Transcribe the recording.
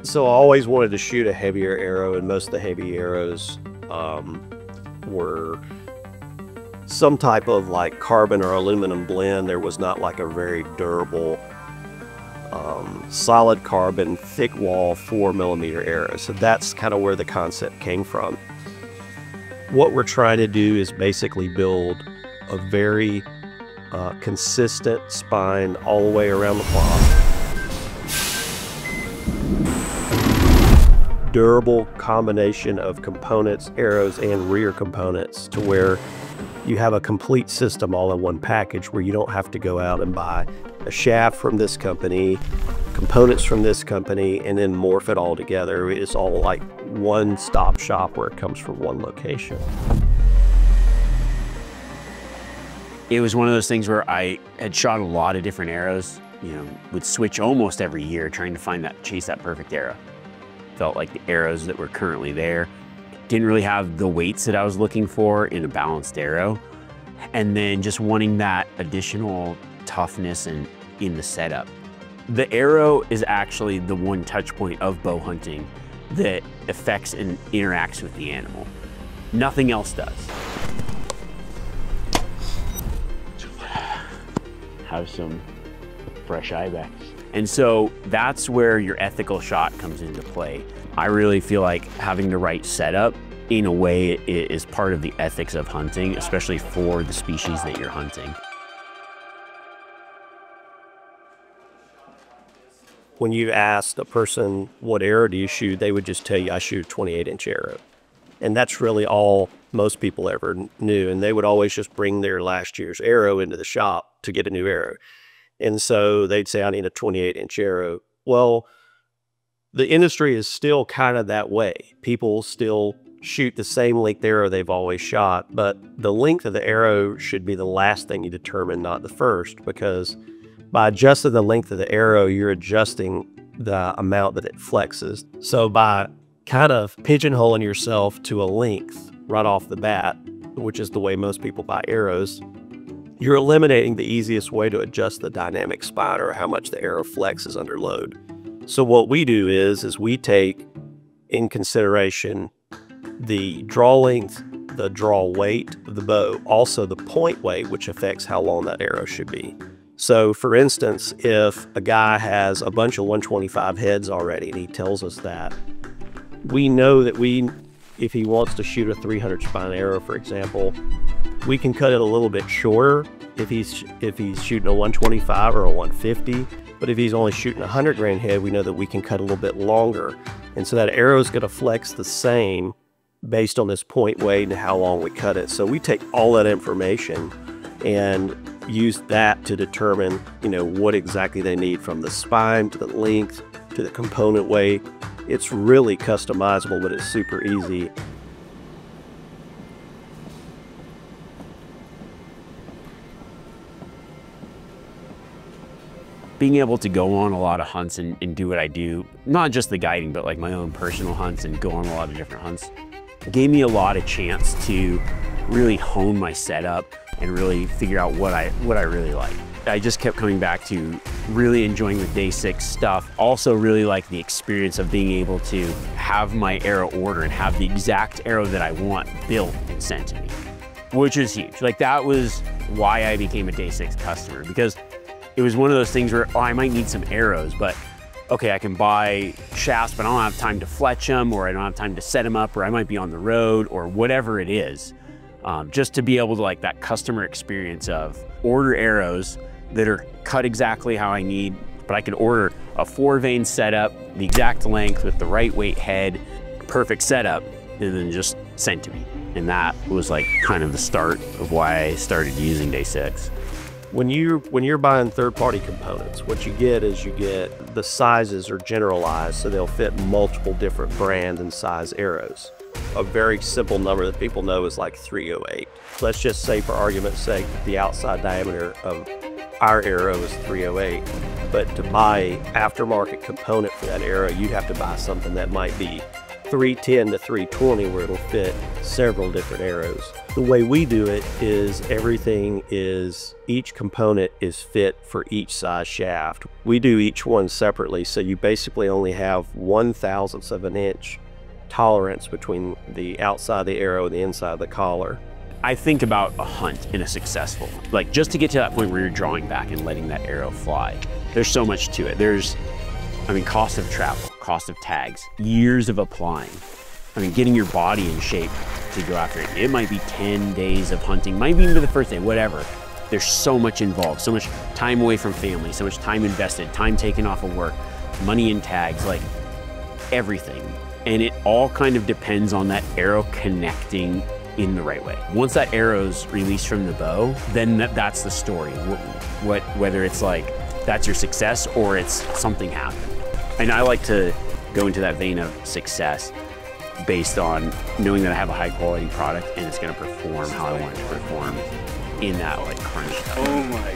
So I always wanted to shoot a heavier arrow, and most of the heavy arrows were some type of like carbon or aluminum blend. There was not like a very durable, solid carbon, thick wall 4mm arrow. So that's kind of where the concept came from. What we're trying to do is basically build a very consistent spine all the way around the clock. Durable combination of components, arrows, and rear components, to where you have a complete system all in one package, where you don't have to go out and buy a shaft from this company, components from this company, and then morph it all together. It's all like one-stop shop where it comes from one location. It was one of those things where I had shot a lot of different arrows, you know, would switch almost every year trying to chase that perfect arrow. Felt like the arrows that were currently there didn't really have the weights that I was looking for in a balanced arrow. And then just wanting that additional toughness in the setup. The arrow is actually the one touch point of bow hunting that affects and interacts with the animal. Nothing else does. Have some fresh ibex. And so that's where your ethical shot comes into play. I really feel like having the right setup, in a way, is part of the ethics of hunting, especially for the species that you're hunting. When you asked a person, what arrow do you shoot, they would just tell you, I shoot a 28-inch arrow. And that's really all most people ever knew. And they would always just bring their last year's arrow into the shop to get a new arrow. And so they'd say, I need a 28-inch arrow. Well, the industry is still kind of that way. People still shoot the same length arrow they've always shot, but the length of the arrow should be the last thing you determine, not the first, because by adjusting the length of the arrow, you're adjusting the amount that it flexes. So by kind of pigeonholing yourself to a length right off the bat, which is the way most people buy arrows, you're eliminating the easiest way to adjust the dynamic spine, or how much the arrow flexes under load. So what we do is we take in consideration the draw length, the draw weight of the bow, also the point weight, which affects how long that arrow should be. So for instance, if a guy has a bunch of 125 heads already and he tells us that, we know that if he wants to shoot a 300 spine arrow, for example, we can cut it a little bit shorter if he's shooting a 125 or a 150. But if he's only shooting a 100 grain head, we know that we can cut a little bit longer. And so that arrow is going to flex the same based on this point weight and how long we cut it. So we take all that information and use that to determine, you know, what exactly they need, from the spine to the length to the component weight. It's really customizable, but it's super easy. Being able to go on a lot of hunts and do what I do, not just the guiding, but like my own personal hunts, and go on a lot of different hunts, gave me a lot of chance to really hone my setup and really figure out what I really like. I just kept coming back to really enjoying the day 6 stuff. Also really like the experience of being able to have my arrow order and have the exact arrow that I want built and sent to me, which is huge. Like, that was why I became a day 6 customer, because it was one of those things where, oh, I might need some arrows, but okay, I can buy shafts, but I don't have time to fletch them, or I don't have time to set them up, or I might be on the road, or whatever it is. Just to be able to, like, that customer experience of order arrows that are cut exactly how I need, but I could order a 4-vein setup, the exact length with the right weight head, perfect setup, and then just sent to me. And that was like kind of the start of why I started using day 6. When you're buying third-party components, what you get is the sizes are generalized, so they'll fit multiple different brand and size arrows. A very simple number that people know is like 308. Let's just say, for argument's sake, the outside diameter of our arrow is 308, but to buy an aftermarket component for that arrow, you'd have to buy something that might be 310 to 320 where it'll fit several different arrows. The way we do it is each component is fit for each size shaft. We do each one separately, so you basically only have 1/1000th of an inch tolerance between the outside of the arrow and the inside of the collar. I think about a hunt in a successful, like just to get to that point where you're drawing back and letting that arrow fly. There's so much to it. Cost of travel, cost of tags, years of applying. Getting your body in shape to go after it. It might be 10 days of hunting, might be even the first day, whatever. There's so much involved, so much time away from family, so much time invested, time taken off of work, money in tags, like everything. And it all kind of depends on that arrow connecting in the right way. Once that arrow's released from the bow, then that's the story. Whether it's like, that's your success or it's something happened. And I like to go into that vein of success based on knowing that I have a high quality product and it's gonna perform how I want it to perform in that like crunch time. Oh my